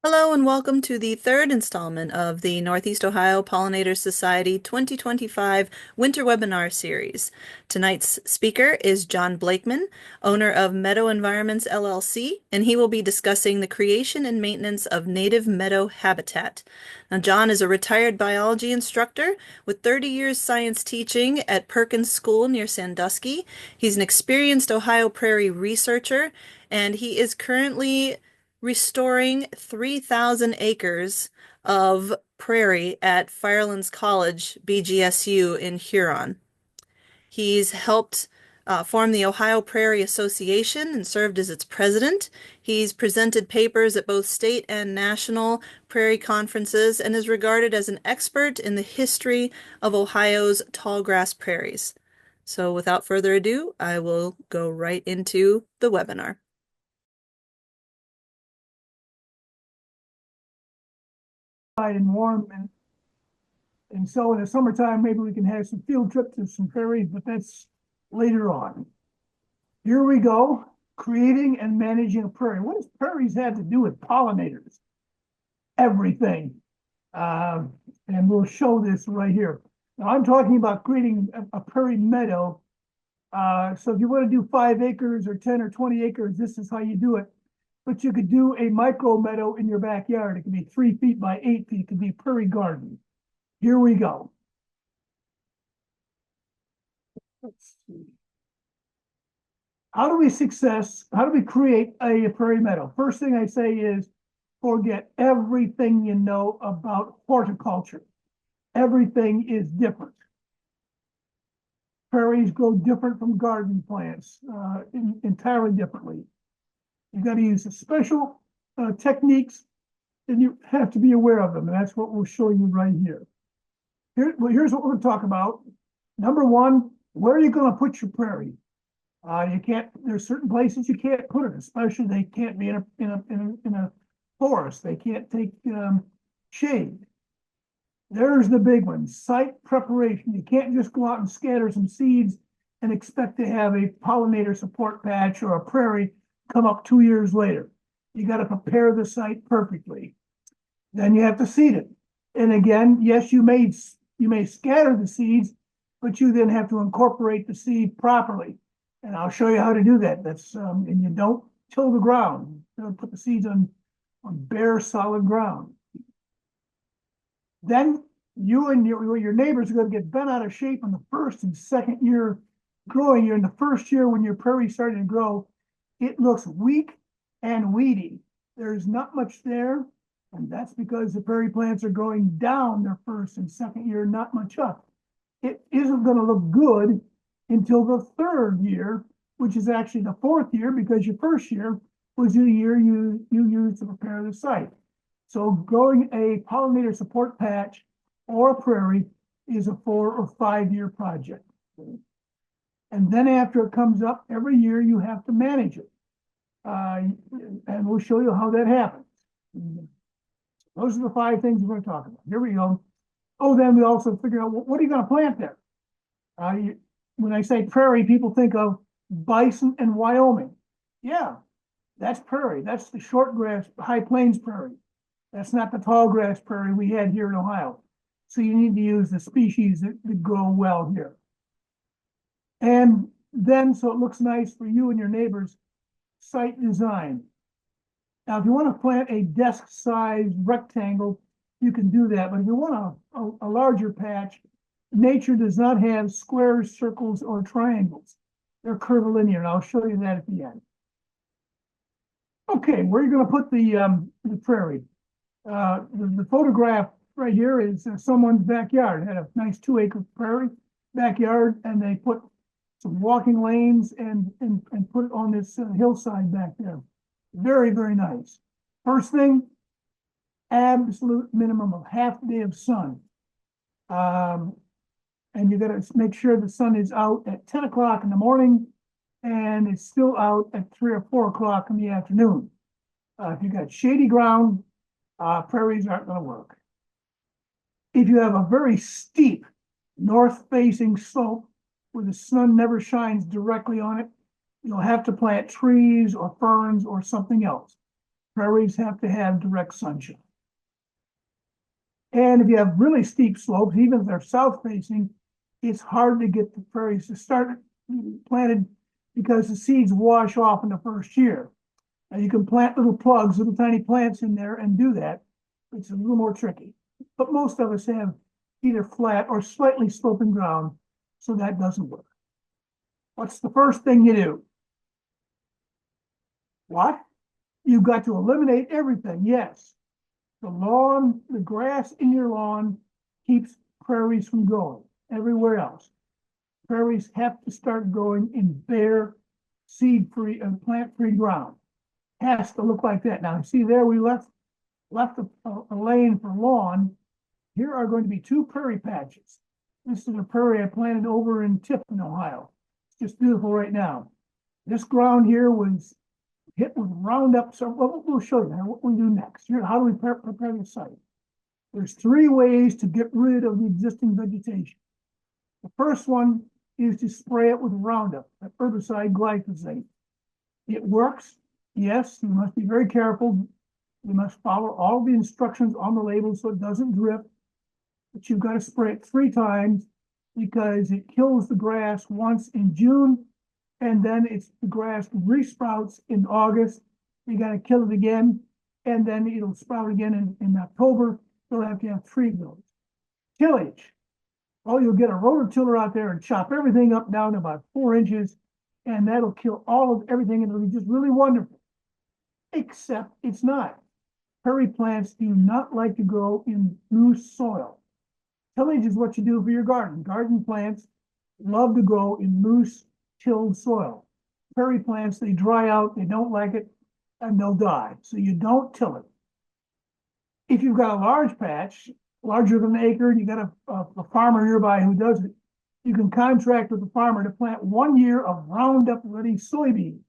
Hello and welcome to the third installment of the Northeast Ohio Pollinator Society 2025 Winter Webinar Series. Tonight's speaker is John Blakeman, owner of Meadow Environments LLC, and he will be discussing the creation and maintenance of native meadow habitat. Now, John is a retired biology instructor with 30 years science teaching at Perkins School near Sandusky. He's an experienced Ohio prairie researcher, and he is currently restoring 3,000 acres of prairie at Firelands College, BGSU in Huron. He's helped form the Ohio Prairie Association and served as its president. He's presented papers at both state and national prairie conferences and is regarded as an expert in the history of Ohio's tallgrass prairies. So without further ado, I will go right into the webinar. And warm, and so in the summertime maybe we can have some field trips to some prairies, but that's later on. Here we go. Creating and managing a prairie. What does prairies have to do with pollinators? Everything. And we'll show this right here. Now I'm talking about creating a prairie meadow. So if you want to do 5 acres or 10 or 20 acres, this is how you do it. But you could do a micro meadow in your backyard. It could be 3 feet by 8 feet. It could be a prairie garden. Here we go. Let's see. How do we create a prairie meadow? First thing I say is forget everything you know about horticulture. Everything is different. Prairies grow different from garden plants, entirely differently. You've got to use special techniques, and you have to be aware of them. And that's what we'll show you right here. Here's what we're going to talk about. Number one, where are you going to put your prairie? You can't. There's certain places you can't put it, especially they can't be in a forest. They can't take shade. There's the big one: site preparation. You can't just go out and scatter some seeds and expect to have a pollinator support patch or a prairie come up 2 years later. You got to prepare the site perfectly. Then you have to seed it. And again, yes, you may scatter the seeds, but you then have to incorporate the seed properly. And I'll show you how to do that. And you don't till the ground. You don't put the seeds on bare, solid ground. Then you and your neighbors are going to get bent out of shape in the first and second year growing. You're in the first year when your prairie starting to grow, it looks weak and weedy. There's not much there. And that's because the prairie plants are growing down their first and second year, not much up. It isn't going to look good until the third year, which is actually the fourth year, because your first year was the year you used to prepare the site. So growing a pollinator support patch or a prairie is a 4 or 5 year project. And then after it comes up, every year you have to manage it. And we'll show you how that happens. Those are the 5 things we're going to talk about. Here we go. Oh, then we also figure out what are you going to plant there? When I say prairie, people think of bison and Wyoming. Yeah, that's prairie. That's the short grass, high plains prairie. That's not the tall grass prairie we had here in Ohio. So you need to use the species that grow well here. And then, so it looks nice for you and your neighbors, site design. Now, if you want to plant a desk-sized rectangle, you can do that. But if you want a larger patch, nature does not have squares, circles, or triangles. They're curvilinear, and I'll show you that at the end. Okay, where are you going to put the prairie? The photograph right here is someone's backyard. It had a nice 2-acre prairie backyard, and they put some walking lanes and put it on this hillside back there. Very, very nice. First thing, absolute minimum of half a day of sun. And you got to make sure the sun is out at 10 o'clock in the morning and it's still out at 3 or 4 o'clock in the afternoon. If you got shady ground, prairies aren't going to work. If you have a very steep north-facing slope where the sun never shines directly on it, you'll have to plant trees or ferns or something else. Prairies have to have direct sunshine. And if you have really steep slopes, even if they're south facing, it's hard to get the prairies to start planted because the seeds wash off in the first year. Now you can plant little plugs, little tiny plants in there and do that. It's a little more tricky. But most of us have either flat or slightly sloping ground, so that doesn't work. What's the first thing you do? What? You've got to eliminate everything. Yes. The lawn, the grass in your lawn keeps prairies from growing everywhere else. Prairies have to start growing in bare, seed-free and plant-free ground. Has to look like that. Now, see there, we left a lane for lawn. Here are going to be two prairie patches. This is a prairie I planted over in Tiffin, Ohio. It's just beautiful right now. This ground here was hit with Roundup. So we'll show you what we do next. Here, how do we prepare the site? There's three ways to get rid of the existing vegetation. The first one is to spray it with Roundup, that herbicide glyphosate. It works. Yes, you must be very careful. You must follow all the instructions on the label so it doesn't drip. But you've got to spray it 3 times because it kills the grass once in June, and then the grass resprouts in August. You got to kill it again, and then it'll sprout again in October. You'll have to have 3 of those. Tillage. Oh, you'll get a rototiller out there and chop everything up down to about 4 inches, and that'll kill all of everything, and it'll be just really wonderful. Except it's not. Prairie plants do not like to grow in loose soil. Tillage is what you do for your garden. Garden plants love to grow in loose, tilled soil. Prairie plants, they dry out, they don't like it, and they'll die. So you don't till it. If you've got a large patch, larger than an acre, and you got a farmer nearby who does it, you can contract with the farmer to plant 1 year of Roundup Ready soybeans.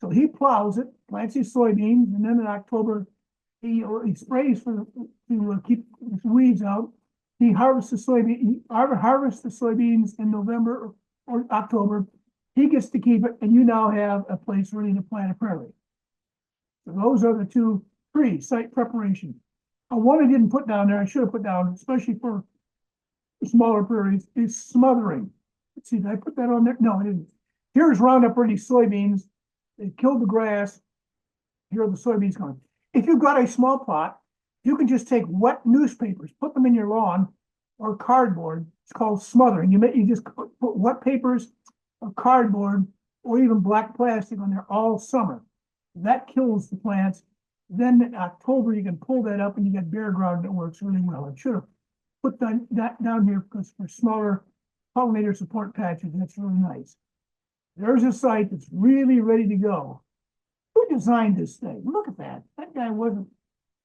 So he plows it, plants his soybeans, and then in October, he sprays to keep the weeds out. He harvests the soybeans in November or October. He gets to keep it, and you now have a place ready to plant a prairie. So those are the 2 pre-site preparation. One I didn't put down there, I should have put down, especially for the smaller prairies, is smothering. Let's see, did I put that on there? No, I didn't. Here's Roundup Ready soybeans. They killed the grass. Here are the soybeans going. If you've got a small plot, you can just take wet newspapers, put them in your lawn or cardboard. It's called smothering. You just put wet papers or cardboard or even black plastic on there all summer. That kills the plants. Then in October, you can pull that up and you get bare ground that works really well. I should have put that down here because for smaller pollinator support patches, that's really nice. There's a site that's really ready to go. Who designed this thing? Look at that. That guy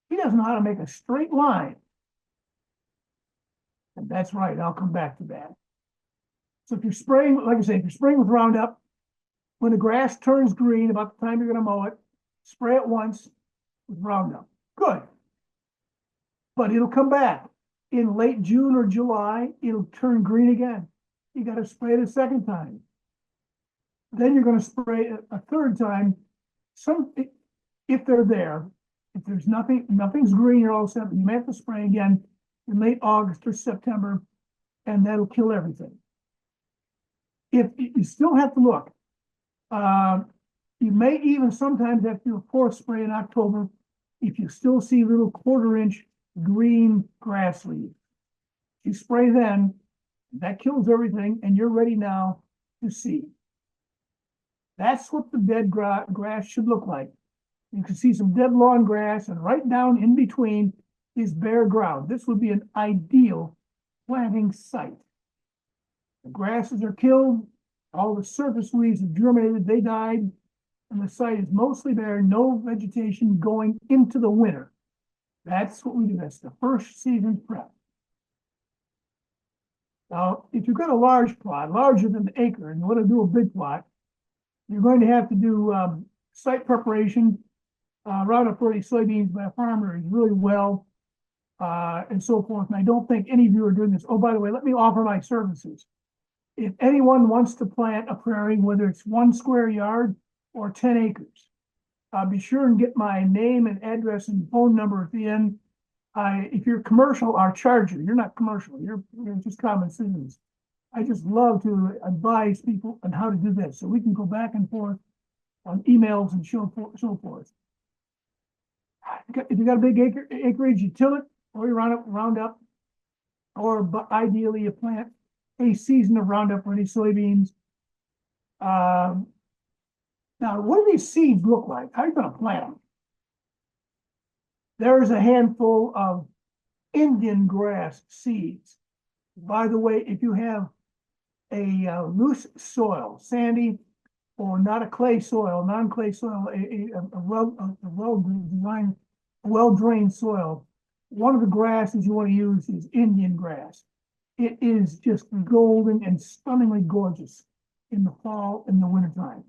he doesn't know how to make a straight line. And that's right, I'll come back to that. So if you're spraying, like I say, if you're spraying with Roundup, when the grass turns green, about the time you're going to mow it, spray it once with Roundup. Good. But it'll come back. In late June or July, it'll turn green again. You got to spray it a second time. Then you're going to spray it a third time. If they're there, if there's nothing's green, you're all set. You may have to spray again in late August or September, and that'll kill everything. If you still have to look, you may even sometimes have to do a 4th spray in October if you still see little 1/4-inch green grass leaves. You spray then, that kills everything, and you're ready now to seed. That's what the dead grass should look like. You can see some dead lawn grass, and right down in between is bare ground. This would be an ideal planting site. The grasses are killed, all the surface weeds have germinated, they died, and the site is mostly bare, no vegetation going into the winter. That's what we do. That's the first season prep. Now, if you've got a large plot, larger than an acre, and you want to do a big plot, you're going to have to do site preparation. Roundup Ready soybeans by a farmer is really well, and so forth. And I don't think any of you are doing this. Oh, by the way, let me offer my services. If anyone wants to plant a prairie, whether it's 1 square yard or 10 acres, Be sure and get my name and address and phone number at the end. If you're commercial, I'll charge you. You're not commercial. You're just common citizens. I just love to advise people on how to do this, so we can go back and forth on emails and so forth. If you got a big acreage, you till it, or you round up, or ideally you plant a season of Roundup ready soybeans. Um, Now, what do these seeds look like? How are you going to plant them? There's a handful of Indian grass seeds. By the way, if you have a loose soil, sandy or not a clay soil, non-clay soil, a well-drained soil, one of the grasses you want to use is Indian grass. It is just golden and stunningly gorgeous in the fall and the wintertime.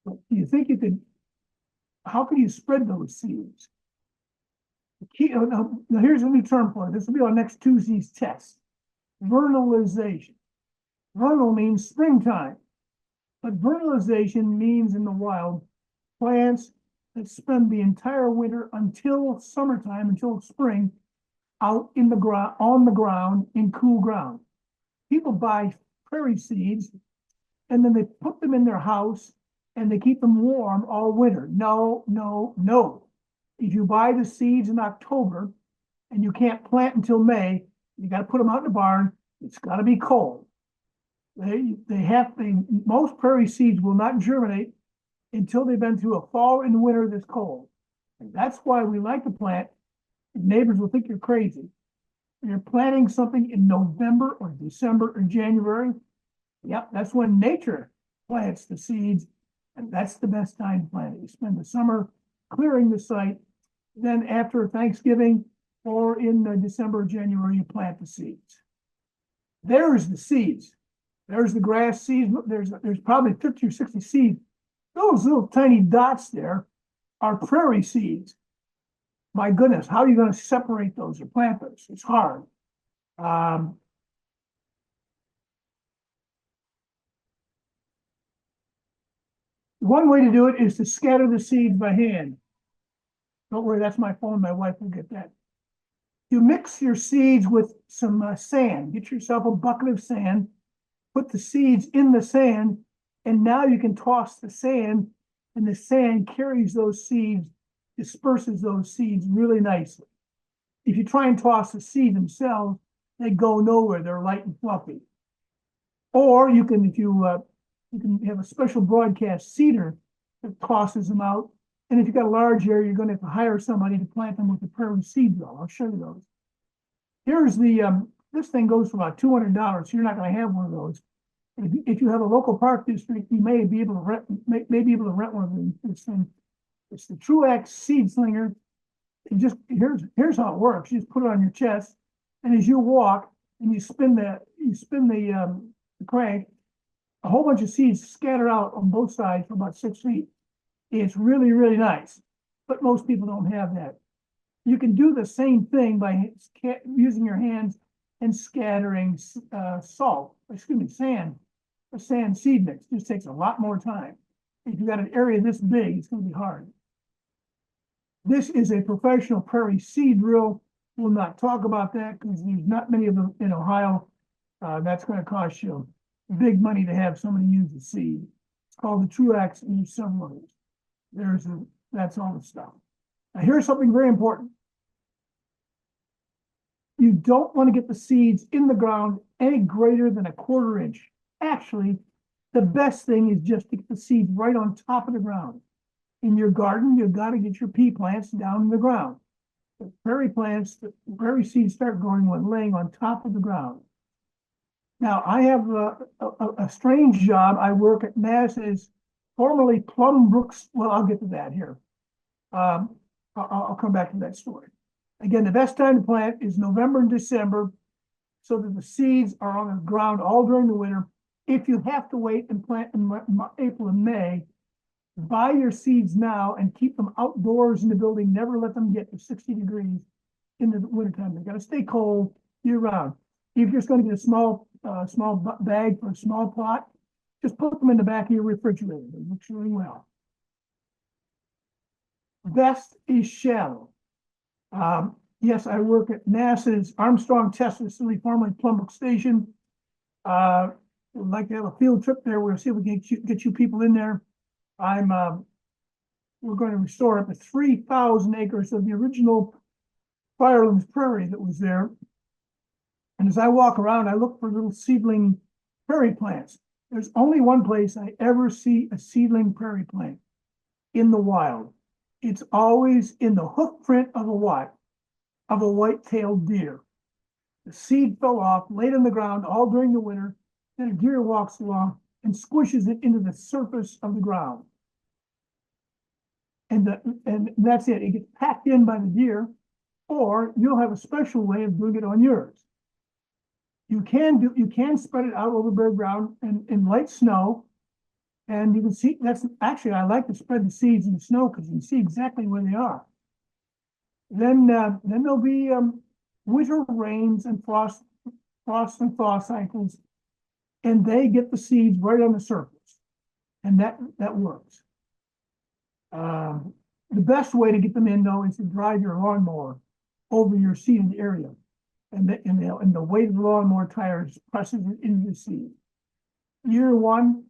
But do you think you could, how could you spread those seeds? Now, here's a new term for it. This will be our next Tuesday's test. Vernalization. Vernal means springtime, but vernalization means in the wild plants that spend the entire winter until summertime, until spring, out in the ground, on the ground, in cool ground. People buy prairie seeds and then they put them in their house and they keep them warm all winter. No, no, no. If you buy the seeds in October and you can't plant until May, you got to put them out in the barn. It's got to be cold. Most prairie seeds will not germinate until they've been through a fall and winter that's cold. And that's why we like to plant. Neighbors will think you're crazy. When you're planting something in November or December or January, yep, that's when nature plants the seeds, and that's the best time to plant it. You spend the summer clearing the site, then after Thanksgiving or in December or January, you plant the seeds. There's the seeds. There's the grass seeds. There's probably 50 or 60 seeds. Those little tiny dots there are prairie seeds. My goodness, how are you going to separate those or plant those? It's hard. One way to do it is to scatter the seeds by hand. Don't worry, that's my phone. My wife will get that. You mix your seeds with some sand. Get yourself a bucket of sand, put the seeds in the sand, and now you can toss the sand, and the sand carries those seeds, disperses those seeds really nicely. If you try and toss the seed themselves, they go nowhere. They're light and fluffy. Or you can, if you can have a special broadcast seeder that tosses them out. And if you've got a large area, you're going to have to hire somebody to plant them with the prairie seed drill. I'll show you those. Here's the, this thing goes for about $200, so you're not going to have one of those. If you have a local park district, you may be able to rent, one of them. This thing. It's the Truax Seed Slinger. Here's how it works. You just put it on your chest, and as you walk and you spin the crank, a whole bunch of seeds scatter out on both sides for about 6 feet. It's really, really nice, but most people don't have that. You can do the same thing by using your hands and scattering sand, a sand seed mix. It just takes a lot more time. If you've got an area this big, it's going to be hard. This is a professional prairie seed drill. We'll not talk about that because there's not many of them in Ohio. That's going to cost you big money to have somebody use the seed. It's called the Truax, and there's several others. That's all the stuff. Now here's something very important. You don't want to get the seeds in the ground any greater than a 1/4 inch. Actually, the best thing is just to get the seeds right on top of the ground. In your garden, you've got to get your pea plants down in the ground. The prairie seeds start growing when laying on top of the ground. Now, I have a strange job. I work at Mass's, formerly Plum Brooks. Well, I'll get to that here. I'll come back to that story. Again, the best time to plant is November and December so that the seeds are on the ground all during the winter. If you have to wait and plant in April and May, buy your seeds now and keep them outdoors in the building. Never let them get to 60 degrees in the wintertime. They got to stay cold year round. If you're just going to get a small bag for a small plot, just put them in the back of your refrigerator. It works really well. Best is shallow. Yes, I work at NASA's Armstrong Test Facility, formerly Plum Station. Would like to have a field trip there. We'll see if we can get you people in there. I'm we're going to restore up to 3,000 acres of the original Firelands Prairie that was there. And as I walk around, I look for little seedling prairie plants. There's only one place I ever see a seedling prairie plant in the wild. It's always in the hoof print of a white-tailed deer. The seed fell off, laid on the ground all during the winter. Then a deer walks along and squishes it into the surface of the ground. And that's it. It gets packed in by the deer, or you'll have a special way of doing it on yours. You can spread it out over bare ground and in light snow, and you can see that's actually I like to spread the seeds in the snow because you can see exactly where they are. Then there'll be winter rains and frost and thaw cycles, and they get the seeds right on the surface, and that works. The best way to get them in though is to drive your lawnmower over your seeded area, and the weight of the lawnmower tires presses it into the seed. Year one,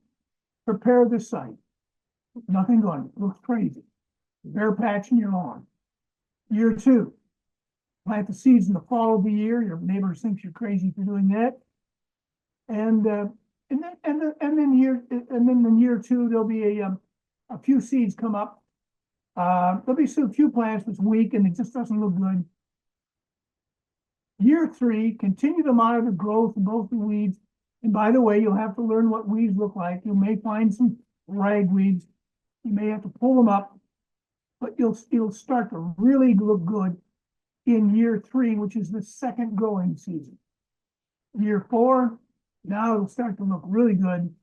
prepare the site. Nothing going. It looks crazy. Bare patch in your lawn. Year two, plant the seeds in the fall of the year. Your neighbors think you're crazy for doing that. And then in year two there'll be a few seeds come up. There'll be a few plants that's weak and it just doesn't look good. Year three, continue to monitor growth of both the weeds. And by the way, you'll have to learn what weeds look like. You may find some ragweeds. You may have to pull them up, but it'll start to really look good in year three, which is the second growing season. Year four, now it'll start to look really good,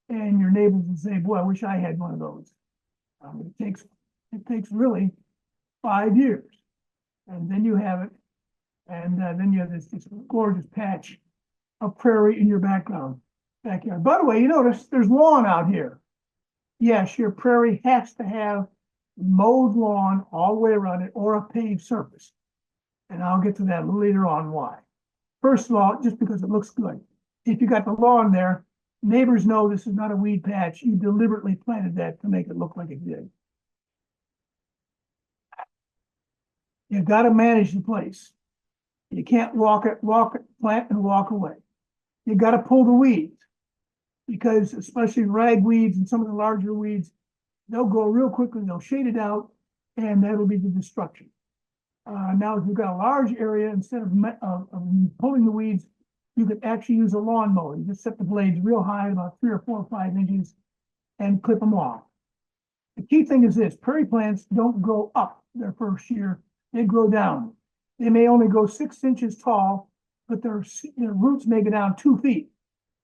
and your neighbors will say, "Boy, I wish I had one of those." It takes really 5 years, and then you have it, and then you have this gorgeous patch of prairie in your backyard. By the way, you notice there's lawn out here. Yes, your prairie has to have mowed lawn all the way around it or a paved surface. And I'll get to that later on why. First of all, just because it looks good. If you got the lawn there, neighbors know this is not a weed patch. You deliberately planted that to make it look like it did. You got to manage the place. You can't plant and walk away. You got to pull the weeds because especially ragweeds and some of the larger weeds, they'll grow real quickly. They'll shade it out, and that'll be the destruction. Now, if you've got a large area, instead of pulling the weeds, you could actually use a lawnmower. You just set the blades real high, about 3 or 4 or 5 inches, and clip them off. The key thing is this: prairie plants don't grow up their first year; they grow down. They may only grow 6 inches tall, but their roots may go down 2 feet.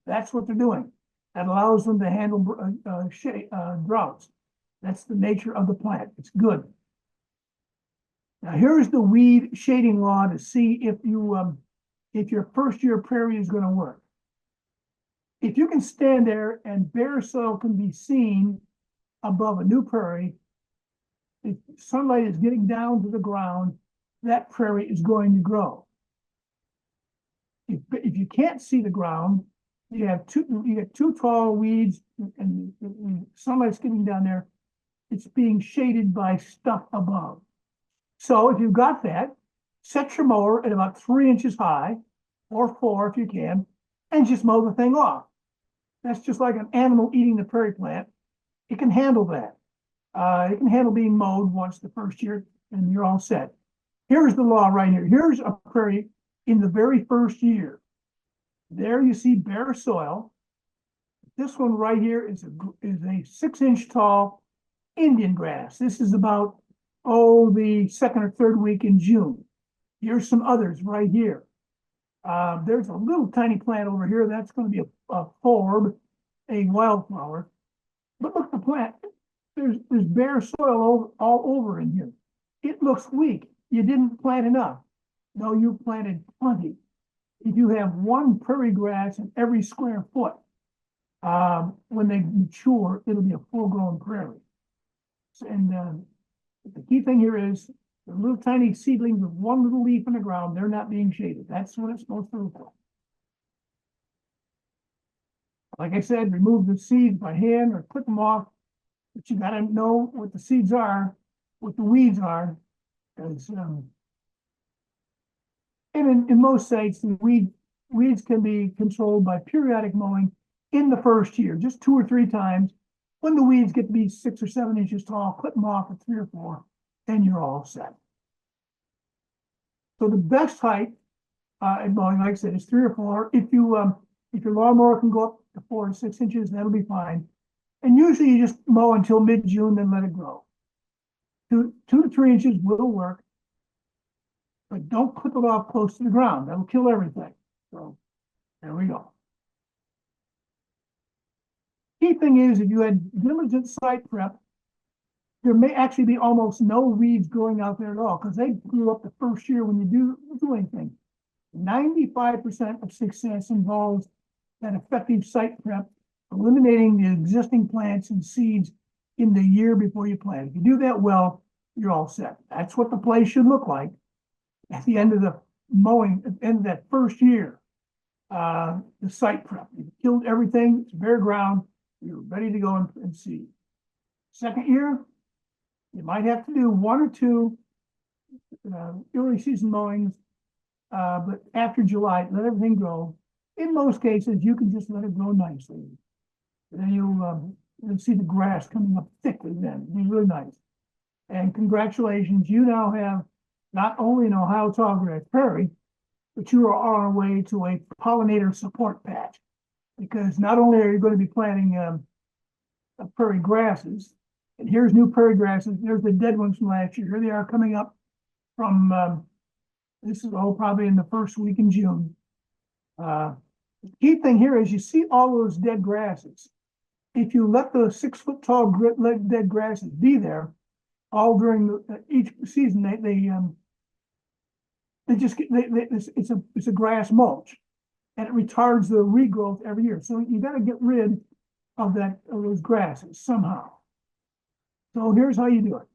That's what they're doing. That allows them to handle droughts. That's the nature of the plant. It's good. Now here's the weed shading law to see if your first year prairie is going to work. If you can stand there and bare soil can be seen above a new prairie, if sunlight is getting down to the ground, that prairie is going to grow. If you can't see the ground, you get two tall weeds and sunlight's getting down there, it's being shaded by stuff above. So if you've got that, set your mower at about 3 inches high, or 4 if you can, and just mow the thing off. That's just like an animal eating the prairie plant. It can handle that. It can handle being mowed once the first year, and you're all set. Here's the law right here. Here's a prairie in the very first year. There you see bare soil. This one right here is a 6-inch tall Indian grass. This is about, the second or third week in June. Here's some others right here. There's a little tiny plant over here. That's going to be a forb, a wildflower. But look at the plant. There's bare soil all over in here. It looks weak. You didn't plant enough. No, you planted plenty. If you have one prairie grass in every square foot, when they mature, it'll be a full-grown prairie. And The key thing here is the little tiny seedlings with one little leaf in the ground, they're not being shaded. That's what it's supposed to look like. Like I said, remove the seeds by hand or clip them off, but you gotta know what the seeds are, what the weeds are, because and in most sites, the weeds can be controlled by periodic mowing in the first year, just 2 or 3 times. When the weeds get to be 6 or 7 inches tall, clip them off at 3 or 4, and you're all set. So the best height in mowing, like I said, is 3 or 4. If your lawnmower can go up to 4 to 6 inches, that'll be fine. And usually you just mow until mid-June, then let it grow. 2 to 3 inches will work, but don't clip it off close to the ground. That'll kill everything. So there we go. Key thing is, if you had diligent site prep, there may actually be almost no weeds growing out there at all, because they grew up the first year when you do anything. 95% of success involves that effective site prep, eliminating the existing plants and seeds in the year before you plant. If you do that well, you're all set. That's what the place should look like at the end of the mowing, at the end of that first year. The site prep, you've killed everything, it's bare ground, you're ready to go and seed. Second year, you might have to do 1 or 2 early season mowings, but after July, let everything grow. In most cases, you can just let it grow nicely. And then you'll see the grass coming up thickly then. It'll be really nice. And congratulations, you now have not only an Ohio tallgrass prairie, but you are on our way to a pollinator support patch. Because not only are you going to be planting prairie grasses, and here's new prairie grasses, there's the dead ones from last year. Here they are coming up from, this is probably in the first week in June. The key thing here is you see all those dead grasses. If you let those 6 foot tall dead grasses be there all during each season, they just get, it's a grass mulch, and it retards the regrowth every year. So you got to get rid of those grasses somehow. So here's how you do it.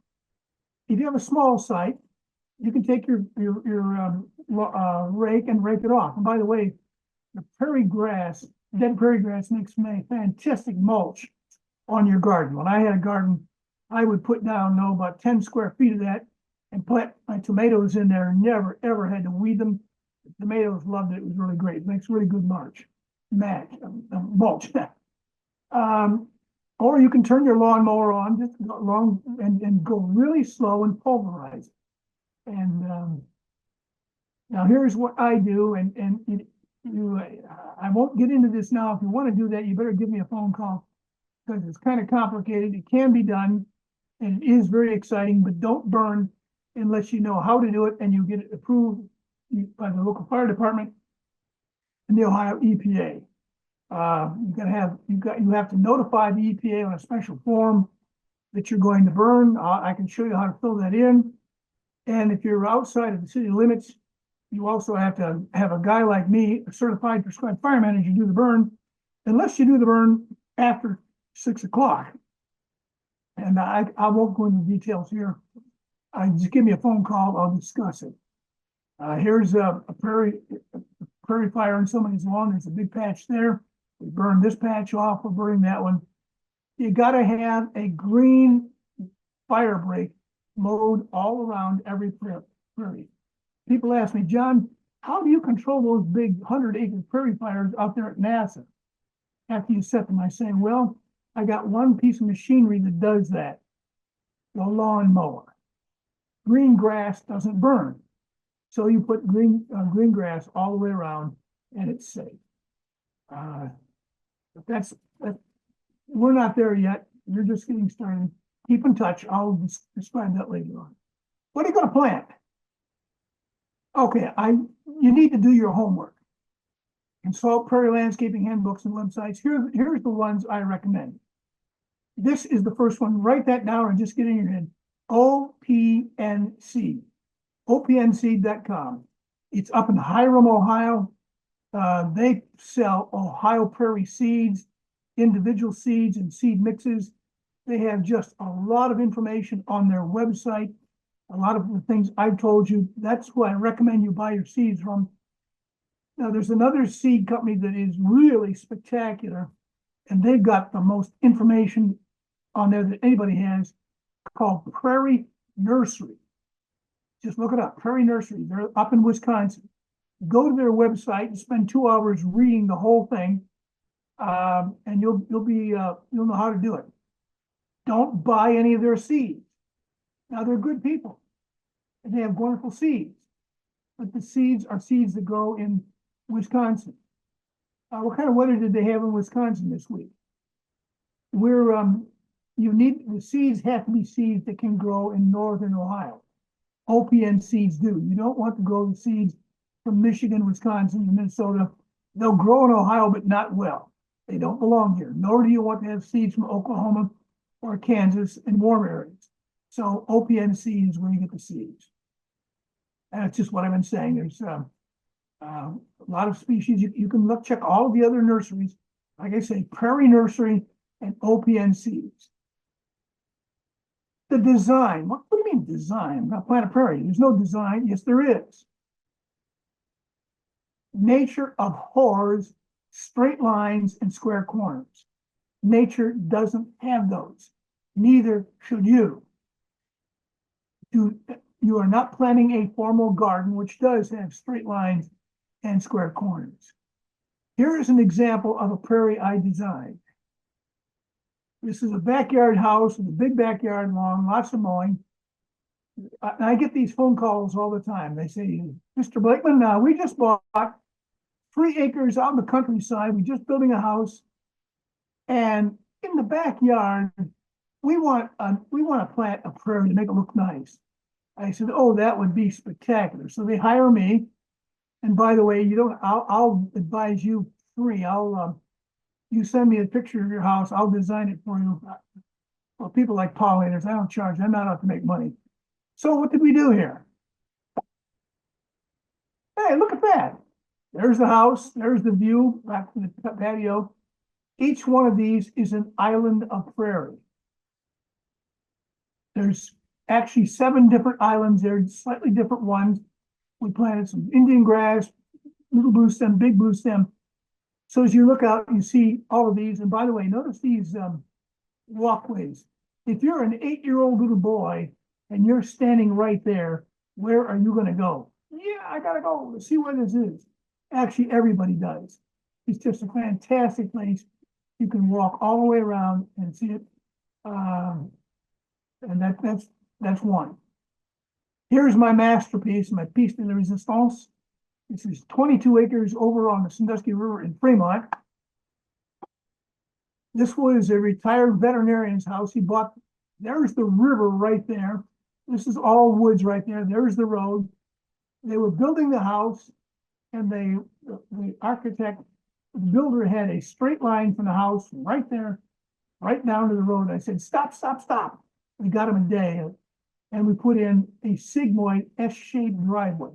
If you have a small site, you can take your rake and rake it off. And by the way, the dead prairie grass makes fantastic mulch on your garden. When I had a garden, I would put down about 10 square feet of that and plant my tomatoes in there. Never ever had to weed them. The tomatoes loved it. It was really great. It makes really good mulch. Or you can turn your lawnmower on just and go really slow and pulverize it. And now here's what I do, I won't get into this now. If you want to do that, you better give me a phone call, because it's kind of complicated. It can be done, and it is very exciting, but don't burn unless you know how to do it and you get it approved by the local fire department and the Ohio EPA. You have to notify the EPA on a special form that you're going to burn. I can show you how to fill that in. And if you're outside of the city limits, you also have to have a guy like me, a certified prescribed fire manager, do the burn, unless you do the burn after 6 o'clock. And I won't go into details here. Just give me a phone call, I'll discuss it. Here's a prairie fire on somebody's lawn. There's a big patch there. We burned this patch off, we're burning that one. You gotta have a green fire break mowed all around every prairie. People ask me, John, how do you control those big 100-acre prairie fires out there at NASA? After you set them, I say, well, I got one piece of machinery that does that, the lawn mower. Green grass doesn't burn. So you put green grass all the way around and it's safe. But we're not there yet. You're just getting started. Keep in touch. I'll describe that later on. What are you going to plant? Okay, you need to do your homework. Consult prairie landscaping handbooks and websites. Here's the ones I recommend. This is the first one. Write that down and just get it in your head. OPNC. OPNC.com. It's up in Hiram, Ohio. They sell Ohio prairie seeds, individual seeds and seed mixes. They have just a lot of information on their website. A lot of the things I've told you, that's who I recommend you buy your seeds from. Now, there's another seed company that is really spectacular, and they've got the most information on there that anybody has, called Prairie Nursery. Just look it up, Prairie Nursery. They're up in Wisconsin. Go to their website and spend 2 hours reading the whole thing, and you'll know how to do it. Don't buy any of their seeds. Now, they're good people, and they have wonderful seeds, but the seeds are seeds that grow in Wisconsin. What kind of weather did they have in Wisconsin this week? The seeds have to be seeds that can grow in northern Ohio. OPN seeds do. You don't want to grow the seeds from Michigan, Wisconsin, and Minnesota. They'll grow in Ohio, but not well. They don't belong here. Nor do you want to have seeds from Oklahoma or Kansas in warm areas. So OPN seeds is where you get the seeds. And that's just what I've been saying. There's a lot of species. You can check all of the other nurseries. Like I say, Prairie Nursery and OPN seeds. The design. What do you mean design? Not Planet Prairie. There's no design. Yes, there is. Nature abhors straight lines and square corners. Nature doesn't have those. Neither should you. You are not planting a formal garden, which does have straight lines and square corners. Here is an example of a prairie I designed. This is a backyard house with a big backyard lawn, lots of mowing. I get these phone calls all the time. They say, Mr. Blakeman, we just bought 3 acres out in the countryside. We're just building a house. And in the backyard, we want to plant a prairie to make it look nice. I said, oh, that would be spectacular. So they hire me. And by the way, I'll advise you free. You send me a picture of your house, I'll design it for you. Well, people like pollinators, I don't charge. I'm not out to make money. So what did we do here? Hey, look at that. There's the house. There's the view back to the patio. Each one of these is an island of prairie. There's actually 7 different islands there, slightly different ones. We planted some Indian grass, little blue stem, big blue stem. So as you look out, you see all of these. And by the way, notice these walkways. If you're an 8-year-old little boy and you're standing right there, where are you going to go? Yeah, I got to go to see where this is. Actually, everybody does. It's just a fantastic place. You can walk all the way around and see it. And that's one. Here's my masterpiece, my piece de resistance. This is 22 acres over on the Sandusky River in Fremont. This was a retired veterinarian's house. He bought, there's the river right there. This is all woods right there. There's the road. They were building the house, and the architect, the builder had a straight line from the house right there, right down to the road. I said, stop, stop, stop. We got him a day, and we put in a sigmoid S-shaped driveway.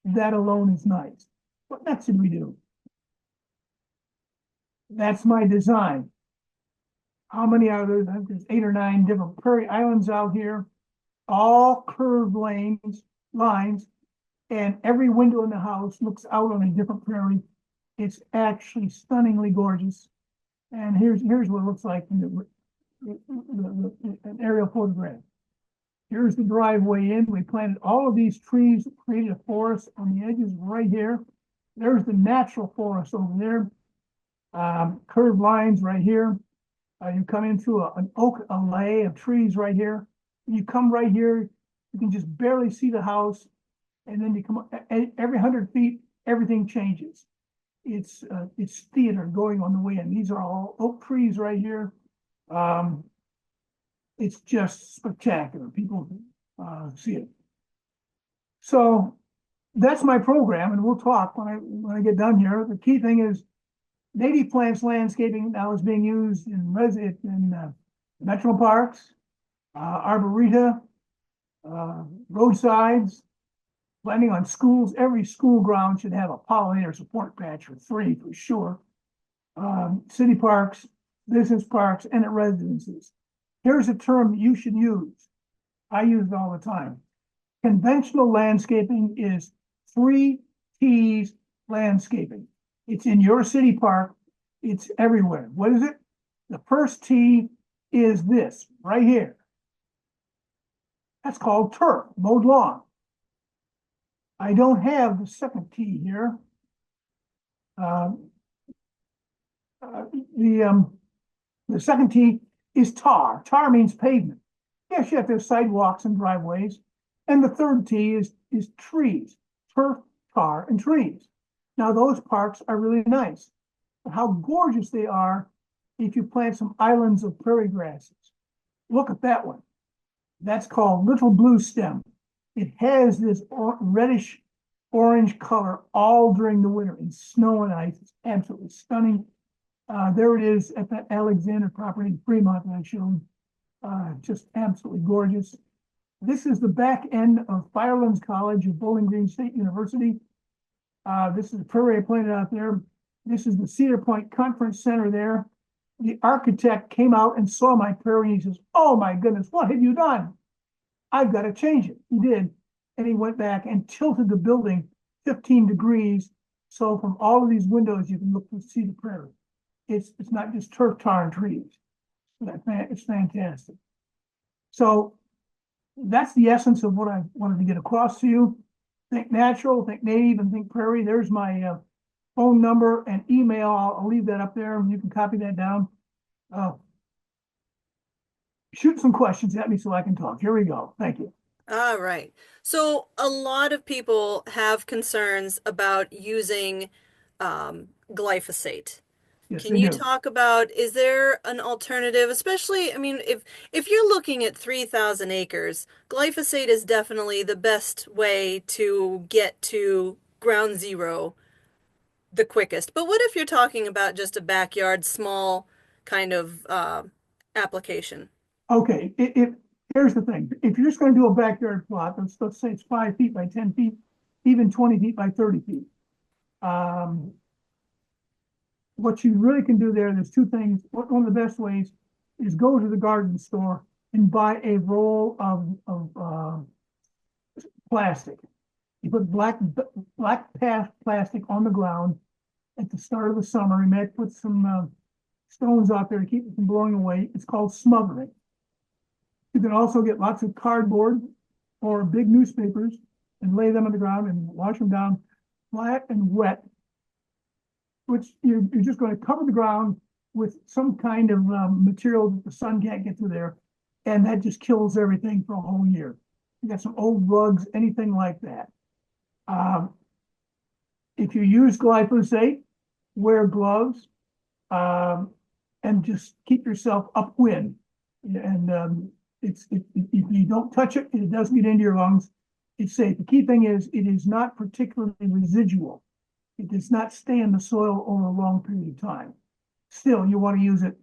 That alone is nice. What next did we do? That's my design. How many are there? There's 8 or 9 different prairie islands out here, all curved lines, and every window in the house looks out on a different prairie. It's actually stunningly gorgeous. And here's what it looks like in an aerial photograph. Here's the driveway in. We planted all of these trees, created a forest on the edges right here. There's the natural forest over there. Curved lines right here. You come into an oak alley of trees right here. You come right here, you can just barely see the house. And then you come up, every 100 feet, everything changes. It's theater going on the way in. These are all oak trees right here. It's just spectacular. People see it. So that's my program, and we'll talk when I get done here. The key thing is native plants landscaping now is being used in metro parks, arboreta, roadsides, planting on schools. Every school ground should have a pollinator support patch for 3 for sure. City parks, business parks, and at residences. Here's a term that you should use. I use it all the time. Conventional landscaping is 3 T's landscaping. It's in your city park. It's everywhere. What is it? The first T is this right here. That's called turf, mowed lawn. I don't have the second T here. Um, uh, the um, the second T is tar. Tar means pavement. Yes, you have to have sidewalks and driveways. And the third T is trees, turf, tar, and trees. Now, those parks are really nice. But how gorgeous they are if you plant some islands of prairie grasses. Look at that one. That's called little blue stem. It has this reddish orange color all during the winter in snow and ice. It's absolutely stunning. There it is at that Alexander property in Fremont that I showed. Just absolutely gorgeous. This is the back end of Firelands College of Bowling Green State University. This is the prairie I planted out there. This is the Cedar Point Conference Center there. The architect came out and saw my prairie and he says, "Oh my goodness, what have you done? I've got to change it." He did. And he went back and tilted the building 15 degrees. So from all of these windows, you can look to see the prairie. It's not just turf, tar, and trees. It's fantastic. So that's the essence of what I wanted to get across to you. Think natural, think native, and think prairie. There's my phone number and email. I'll leave that up there. You can copy that down. Uh, Shoot some questions at me so I can talk. Here we go. Thank you. All right. So a lot of people have concerns about using glyphosate. Yes, Can they you do. talk about, is there an alternative? Especially, I mean, if you're looking at 3,000 acres, glyphosate is definitely the best way to get to ground zero the quickest. But what if you're talking about just a backyard, small kind of application? Okay, here's the thing. If you're just going to do a backyard plot, let's say it's 5 feet by 10 feet, even 20 feet by 30 feet. Um, what you really can do there's two things. One of the best ways is go to the garden store and buy a roll of plastic. You put black plastic on the ground at the start of the summer. You might put some stones out there to keep it from blowing away. It's called smothering. You can also get lots of cardboard or big newspapers and lay them on the ground and wash them down flat and wet, which you're just going to cover the ground with some kind of material that the sun can't get through there. And that just kills everything for a whole year. You got some old rugs, anything like that. Um, if you use glyphosate, wear gloves, um, and just keep yourself upwind. And if you don't touch it and it doesn't get into your lungs, it's safe. The key thing is it is not particularly residual. It does not stay in the soil over a long period of time. Still, you want to use it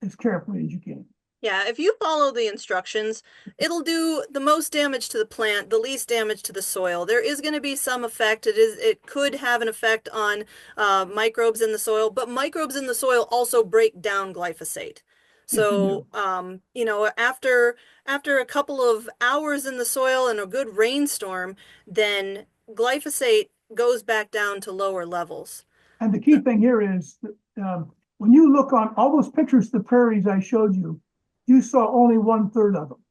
as carefully as you can. Yeah, if you follow the instructions, it'll do the most damage to the plant, the least damage to the soil. There is going to be some effect. It could have an effect on microbes in the soil, but microbes in the soil also break down glyphosate. Yes, they So, do. after a couple of hours in the soil and a good rainstorm, then glyphosate goes back down to lower levels. And the key thing here is that when you look on all those pictures of the prairies I showed you, you saw only 1/3 of them.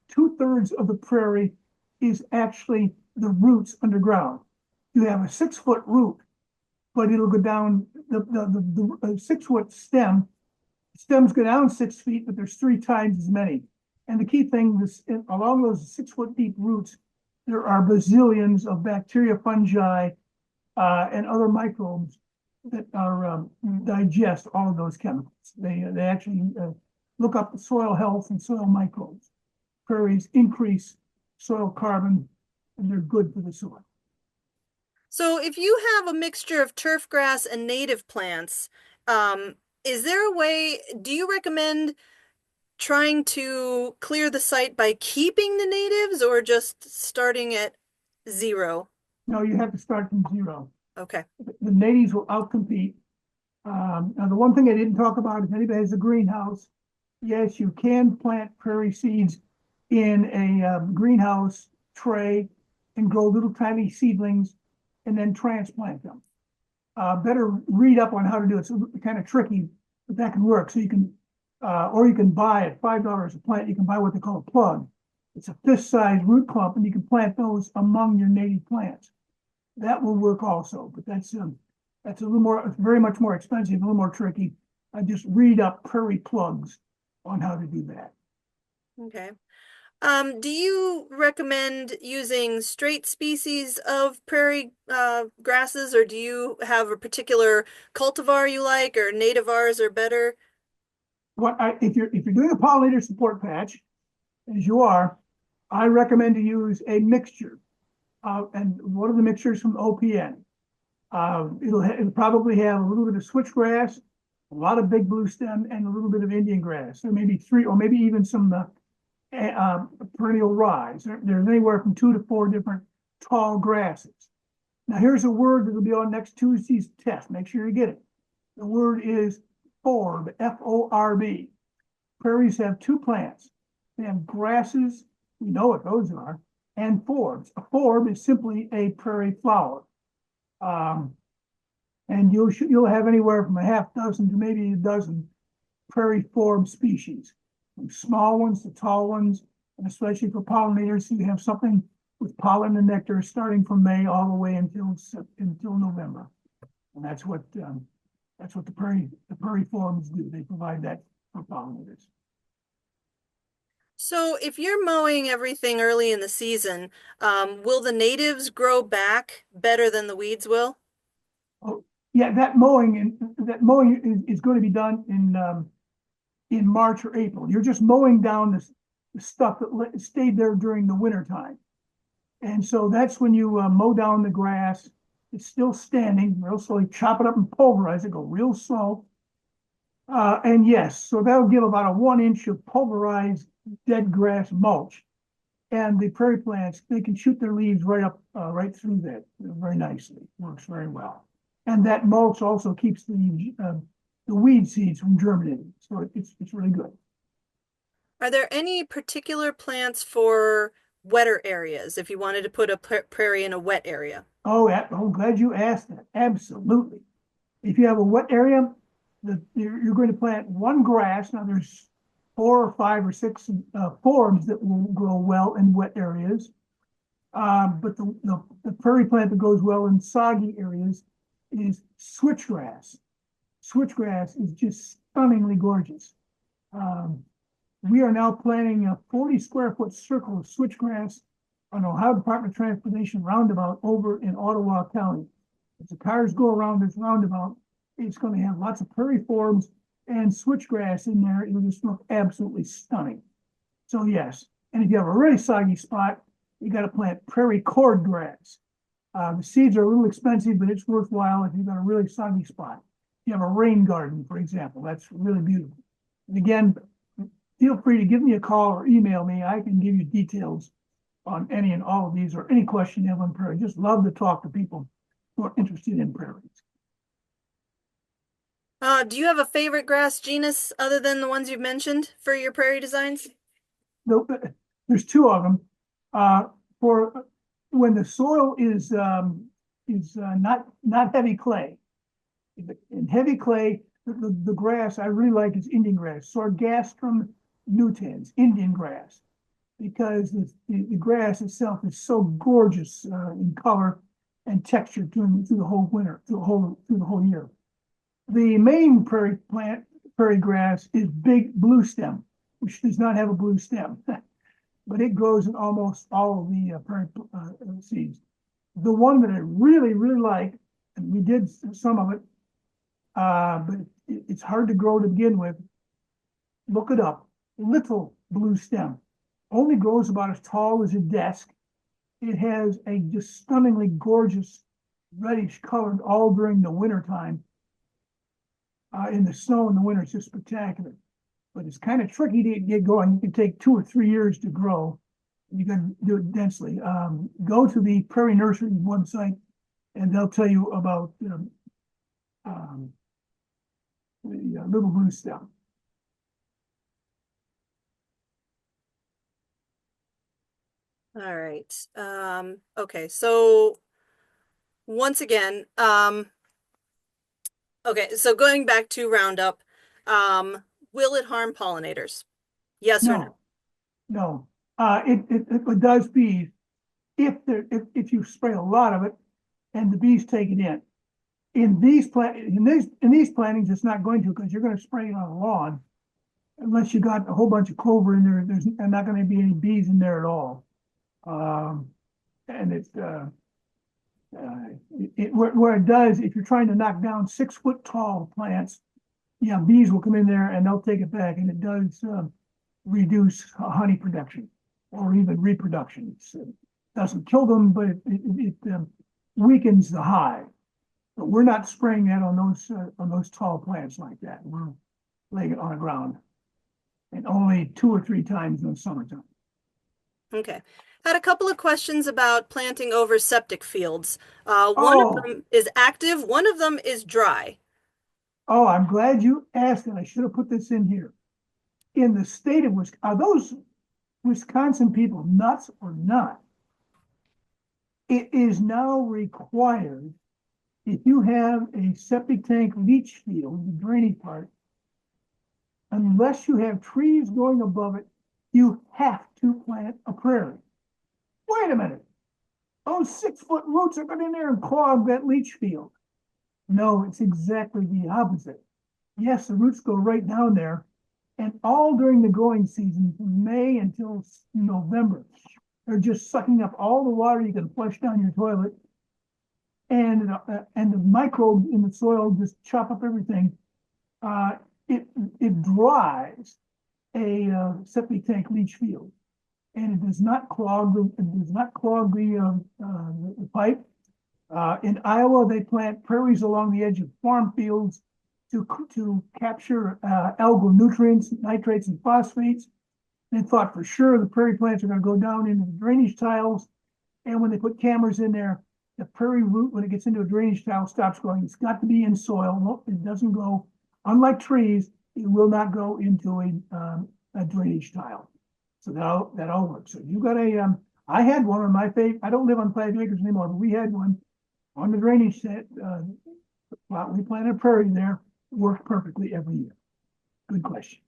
2/3 of the prairie is actually the roots underground. You have a 6-foot root, but it'll go down the 6-foot stems go down 6 feet, but there's 3 times as many. And the key thing is along those 6-foot deep roots, there are bazillions of bacteria, fungi, and other microbes that are digest all of those chemicals. They actually look up the soil health and soil microbes. Prairies increase soil carbon, and they're good for the soil. So if you have a mixture of turf grass and native plants, um, is there a way, do you recommend trying to clear the site by keeping the natives or just starting at zero? No, you have to start from zero. Okay. The natives will outcompete. Now, the one thing I didn't talk about, if anybody has a greenhouse, Yes, you can plant prairie seeds in a greenhouse tray and grow little tiny seedlings and then transplant them. Better read up on how to do it. It's kind of tricky, but that can work. So you can, or you can buy at $5 a plant. You can buy what they call a plug. It's a fist-sized root clump, and you can plant those among your native plants. That will work also, but that's a little more, it's very much more expensive, a little more tricky. I just read up prairie plugs on how to do that. Okay. Do you recommend using straight species of prairie grasses, or do you have a particular cultivar you like, or nativars are better? If you're doing a pollinator support patch, as you are, I recommend to use a mixture. And one of the mixtures from OPN. It'll probably have a little bit of switchgrass, a lot of big blue stem, and a little bit of Indian grass. There may be three, or maybe even some perennial rye. There's anywhere from 2 to 4 different tall grasses. Now, here's a word that'll be on next Tuesday's test. Make sure you get it. The word is forb, F-O-R-B. Prairies have two plants. They have grasses, we know what those are, and forbs. A forb is simply a prairie flower. Um, and you'll have anywhere from a half dozen to maybe a dozen prairie forb species, from small ones to tall ones, and especially for pollinators, you have something with pollen and nectar starting from May all the way until November, and that's what the prairie forbs do. They provide that for pollinators. So if you're mowing everything early in the season, will the natives grow back better than the weeds will? Oh, yeah, that mowing is going to be done in March or April. You're just mowing down the stuff that stayed there during the winter time. And so that's when you mow down the grass. It's still standing real slowly, chop it up and pulverize it, go real slow. And yes, so that'll give about a 1 inch of pulverized dead grass mulch. And the prairie plants, they can shoot their leaves right up, right through that very nicely. Works very well. And that mulch also keeps the weed seeds from germinating. So it's really good. Are there any particular plants for wetter areas if you wanted to put a prairie in a wet area? Oh, I'm glad you asked that. Absolutely. If you have a wet area, you're going to plant one grass. Now there's 4 or 5 or 6 forms that will grow well in wet areas. But the prairie plant that goes well in soggy areas is switchgrass. Switchgrass is just stunningly gorgeous. Um, we are now planting a 40 square foot circle of switchgrass on Ohio Department of Transportation roundabout over in Ottawa County. As the cars go around this roundabout, it's going to have lots of prairie forbs and switchgrass in there. It'll just look absolutely stunning. So yes, and if you have a really soggy spot, you got to plant prairie cordgrass. The seeds are a little expensive, but it's worthwhile if you've got a really soggy spot. You have a rain garden, for example, that's really beautiful. And again, feel free to give me a call or email me. I can give you details on any and all of these or any question you have on prairie. Just love to talk to people who are interested in prairies. Do you have a favorite grass genus other than the ones you've mentioned for your prairie designs? There's two of them. Uh, for when the soil is not heavy clay. In heavy clay, the grass I really like is Indian grass, Sorghastrum nutans, Indian grass, because the grass itself is so gorgeous in color and texture through the whole winter, through the whole year. The main prairie grass is big blue stem, which does not have a blue stem, but it grows in almost all of the prairie seeds. The one that I really, really like, and we did some of it, but it's hard to grow to begin with. Look it up. Little blue stem. Only grows about as tall as a desk. It has a just stunningly gorgeous reddish color all during the winter time. In the snow in the winter, it's just spectacular. But it's kind of tricky to get going. It can take 2 or 3 years to grow. You can do it densely. Go to the Prairie Nursery website, and they'll tell you about um, the little blue stem. All right. Okay, so once again, okay, so going back to Roundup, um, will it harm pollinators? Yes or no? No, no. It does bees if you spray a lot of it and the bees take it in. In these plantings, it's not going to because you're going to spray it on a lawn unless you got a whole bunch of clover in there. There's not going to be any bees in there at all. Um, and where it does, if you're trying to knock down 6 foot tall plants, yeah, bees will come in there and they'll take it back, and it does reduce honey production or even reproduction. It doesn't kill them, but it weakens the hive. But we're not spraying that on those tall plants like that. We're laying it on the ground, and only 2 or 3 times in the summertime. Okay. Had a couple of questions about planting over septic fields. One of Oh, them is active, one of them is dry. oh, I'm glad you asked, and I should have put this in here. In the state of Wisconsin, are those Wisconsin people nuts or not? It is now required if you have a septic tank leach field, the drainage part, unless you have trees going above it, you have to plant a prairie. Wait a minute. Those 6 foot roots are going in there and clog that leach field. No, it's exactly the opposite. Yes, the roots go right down there, and all during the growing season, from May until November, they're just sucking up all the water you can flush down your toilet, and the microbes in the soil just chop up everything. Uh, it it dries a septic tank leach field, and it does not clog the pipe. In Iowa, they plant prairies along the edge of farm fields to capture algal nutrients, nitrates, and phosphates. They thought for sure the prairie plants are going to go down into the drainage tiles, and when they put cameras in there, the prairie root, when it gets into a drainage tile, stops growing. It's got to be in soil. No, it doesn't go. Unlike trees, it will not go into a drainage tile. So that all works. So you got I had one on my favorite. I don't live on 5 acres anymore, but we had one on the drainage set. Well, we planted a prairie there. It worked perfectly every year. Good question.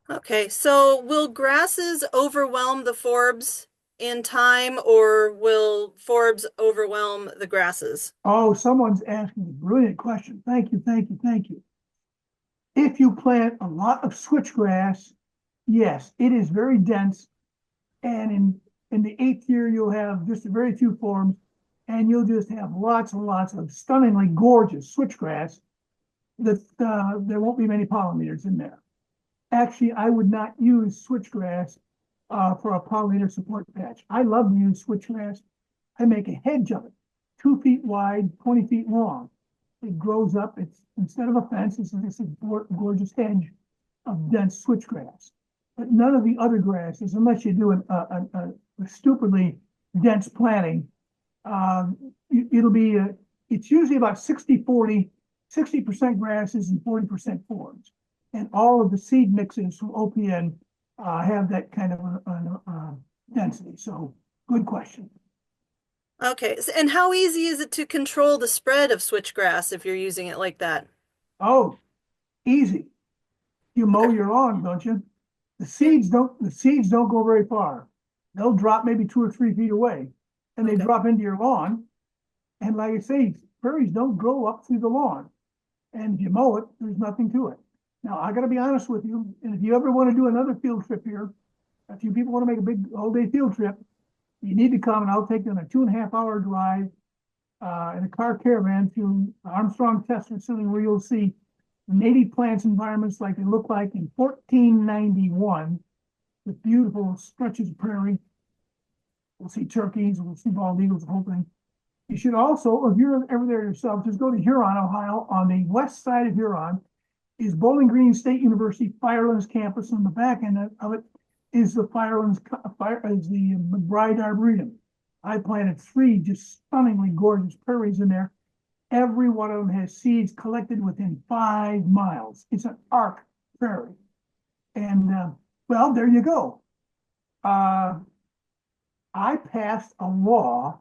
Okay, so will grasses overwhelm the forbs in time, or will forbs overwhelm the grasses? Oh, someone's asking a brilliant question. Thank you, thank you, thank you. If you plant a lot of switchgrass, yes, it is very dense. And in the 8th year, you'll have just a very few forms, and you'll just have lots and lots of stunningly gorgeous switchgrass that there won't be many pollinators in there. Actually, I would not use switchgrass for a pollinator support patch. I love to use switchgrass. I make a hedge of it, 2 feet wide, 20 feet long. It grows up. It's instead of a fence, it's this gorgeous hedge of dense switchgrass. But none of the other grasses, unless you do a stupidly dense planting, it'll be it's usually about 60-40, 60% grasses and 40% forbs. And all of the seed mixes from OPN have that kind of density. So good question. Okay, and how easy is it to control the spread of switchgrass if you're using it like that? Oh, easy. You mow Okay. your lawn, don't you? Yeah. The seeds don't go very far. They'll drop maybe 2 or 3 feet away, and they Okay. drop into your lawn. And like I say, prairies don't grow up through the lawn. And if you mow it, there's nothing to it. Now, I got to be honest with you. And if you ever want to do another field trip here, if you people want to make a big all-day field trip, you need to come, and I'll take you on a 2.5 hour drive in a car caravan to Armstrong Test Facility, where you'll see native plants environments like they look like in 1491, with beautiful stretches of prairie. We'll see turkeys, we'll see bald eagles, the whole thing. You should also, if you're ever there yourself, just go to Huron, Ohio. On the west side of Huron is Bowling Green State University Firelands campus. On the back end of it is the McBride Arboretum. I planted 3 just stunningly gorgeous prairies in there. Every one of them has seeds collected within 5 miles. It's an arc prairie. And well, there you go. Uh, I passed a law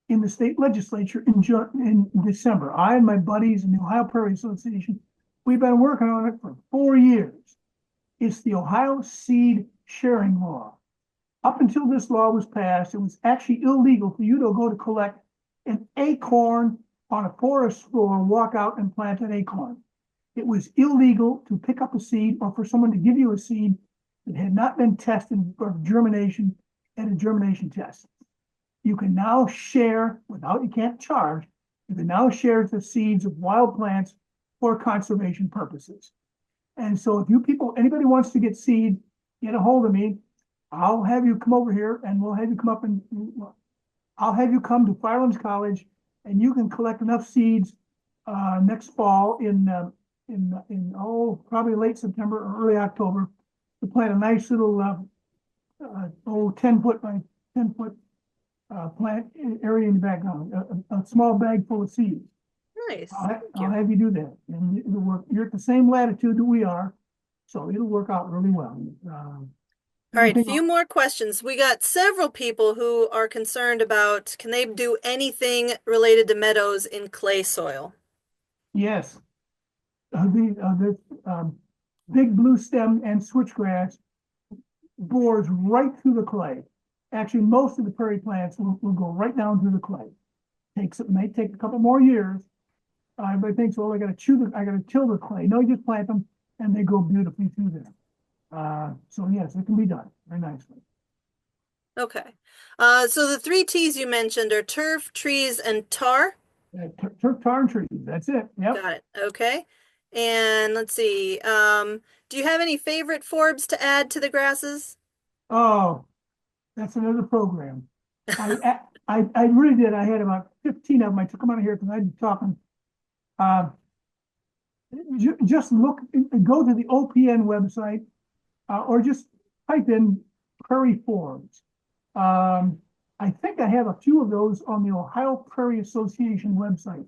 in the state legislature in December. I and my buddies in the Ohio Prairie Association, we've been working on it for 4 years. It's the Ohio Seed Sharing Law. Up until this law was passed, it was actually illegal for you to go to collect an acorn on a forest floor, walk out and plant an acorn. It was illegal to pick up a seed or for someone to give you a seed that had not been tested for germination at a germination test. You can now share without, you can't charge, you can now share the seeds of wild plants for conservation purposes. And so if you people, anybody wants to get seed, get a hold of me. I'll have you come over here and we'll have you come up and I'll have you come to Firelands College and you can collect enough seeds next fall in probably late September or early October to plant a nice little 10 foot by 10 foot plant area in the background, a small bag full of seeds. Nice. Thank I'll you. have you do that, and it'll work. You're at the same latitude that we are, so it'll work out really well. The All only right, thing, few more questions. We got several people who are concerned about can they do anything related to meadows in clay soil? yes, the big blue stem and switchgrass bores right through the clay. Actually, most of the prairie plants will go right down through the clay. May take a couple more years. Everybody thinks, well, I got to till the clay. No, you just plant them and they grow beautifully through there. So yes, it can be done very nicely. Okay. So the three T's you mentioned are turf, trees, and tar. Turf, tar, and trees. That's it. Yep. Got it. Okay. And let's see. Do you have any favorite forbs to add to the grasses? Oh, that's another program. I really did. I had about 15 of them. I took them out of here because I'd be talking. Uh, just look, go to the OPN website, or just type in prairie forbs. I think I have a few of those on the Ohio Prairie Association website.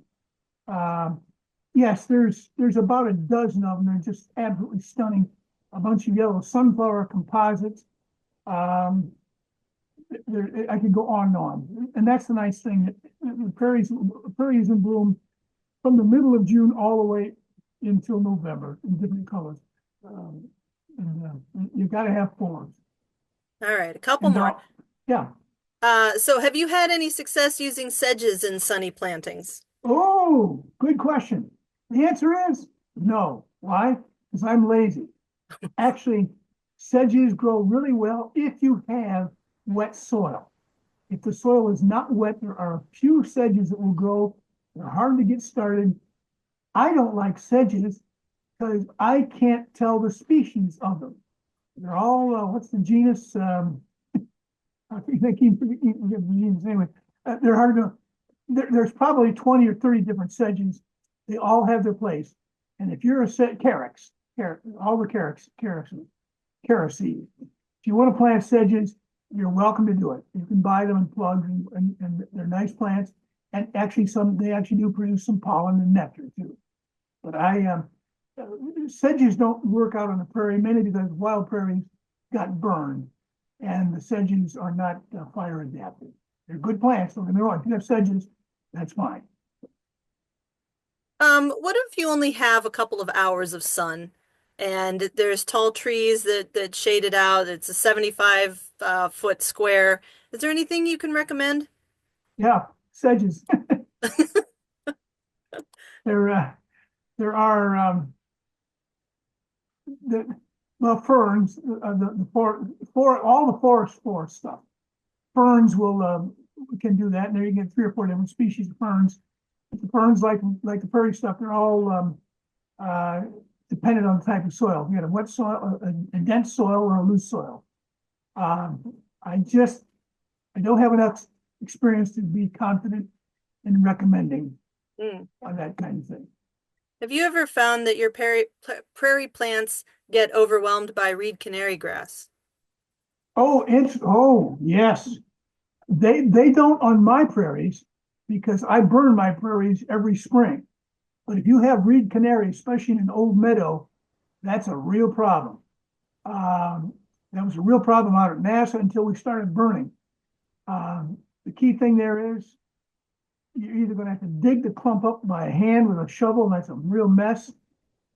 Yes, there's about a dozen of them. They're just absolutely stunning. A bunch of yellow sunflower composites. Um, I could go on and on. And that's the nice thing. The prairies in bloom from the middle of June all the way until November in different colors. Um, and you got to have forms. All right, a couple And they're more. all, yeah. So have you had any success using sedges in sunny plantings? Oh, good question. The answer is no. Why? Because I'm lazy. Actually, sedges grow really well if you have wet soil. If the soil is not wet, there are a few sedges that will grow. They're hard to get started. I don't like sedges because I can't tell the species of them. They're all, what's the genus? I think they keep forgetting the genus anyway. They're hard to, there's probably 20 or 30 different sedges. They all have their place. And if you're a carex, all the cariceae. If you want to plant sedges, you're welcome to do it. You can buy them in plugs and they're nice plants. And actually they actually do produce some pollen and nectar too. But sedges don't work out on the prairie, mainly because wild prairies got burned and the sedges are not fire adapted. They're good plants, don't get me wrong. If you have sedges, that's fine. What if you only have a couple of hours of sun and there's tall trees that shade it out? It's a 75 foot square. Is there anything you can recommend? Yeah, sedges. There, there are the well ferns, all the forest stuff. Ferns can do that, and there you get 3 or 4 different species of ferns. But the ferns, like the prairie stuff, they're all dependent on the type of soil. You got a wet soil, a dense soil, or a loose soil. I don't have enough experience to be confident in recommending Mm. on that kind of thing. Have you ever found that your prairie plants get overwhelmed by reed canary grass? Oh yes, they don't on my prairies because I burn my prairies every spring. But if you have reed canary, especially in an old meadow, that's a real problem. That was a real problem out at NASA until we started burning. The key thing there is you're either going to have to dig the clump up by hand with a shovel, and that's a real mess,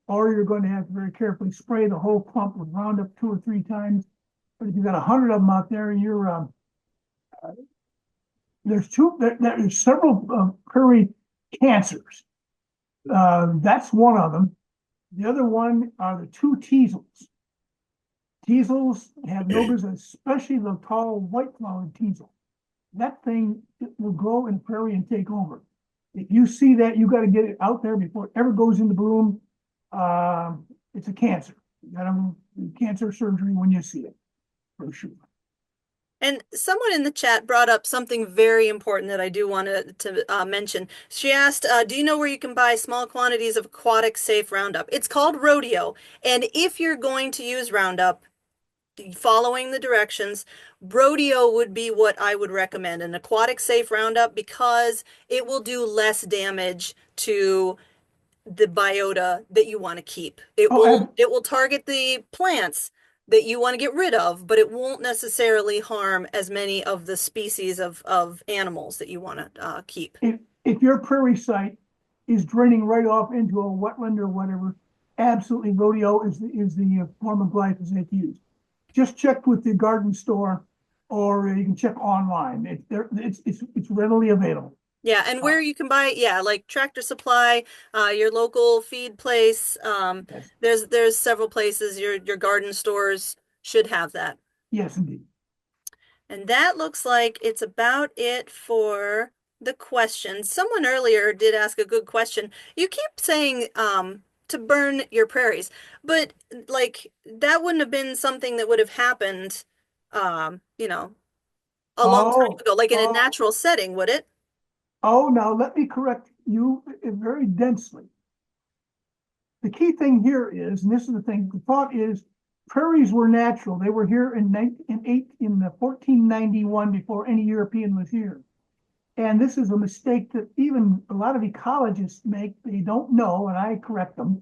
or you're going to have to very carefully spray the whole clump with Roundup 2 or 3 times. But if you've got 100 of them out there, there's several prairie cancers. That's one of them. The other one are the two teasels. Teasels have no business, especially the tall white flowered teasel. That thing will grow in the prairie and take over. If you see that, you got to get it out there before it ever goes into bloom. It's a cancer. You got to do cancer surgery when you see it, for sure. And someone in the chat brought up something very important that I do want to mention. She asked, do you know where you can buy small quantities of aquatic safe Roundup? It's called Rodeo. And if you're going to use Roundup, following the directions, Rodeo would be what I would recommend, an aquatic safe Roundup, because it will do less damage to the biota that you want to keep. It Oh, will it will target the plants that you want to get rid of, but it won't necessarily harm as many of the species of animals that you want to keep. if your prairie site is draining right off into a wetland or whatever, absolutely rodeo is the form of glyphosate to use. Just check with the garden store, or you can check online. It's readily available. Yeah, and Uh, where you can buy, yeah, like Tractor Supply, your local feed place. yes, There's several places. Your garden stores should have that. yes, indeed. And that looks like it's about it for the questions. Someone earlier did ask a good question. You keep saying to burn your prairies, but like that wouldn't have been something that would have happened, you know, a long time Oh, ago, like in a oh, natural setting, would it? now let me correct you very densely. The key thing here is, and this is the thing, the thought is prairies were natural. They were here in 1491 before any European was here. And this is a mistake that even a lot of ecologists make. They don't know, and I correct them.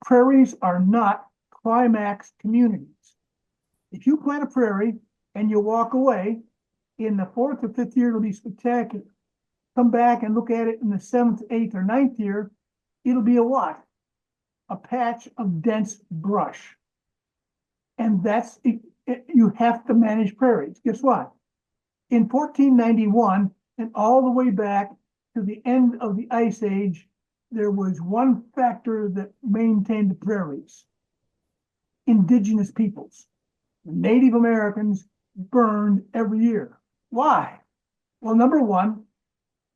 Prairies are not climax communities. If you plant a prairie and you walk away, in the 4th or 5th year, it'll be spectacular. Come back and look at it in the 7th, 8th, or 9th year, it'll be a what? A patch of dense brush. And that's it, you have to manage prairies. Guess what? In 1491 and all the way back to the end of the Ice Age, there was one factor that maintained the prairies: indigenous peoples. The Native Americans burned every year. Why? Well, number one,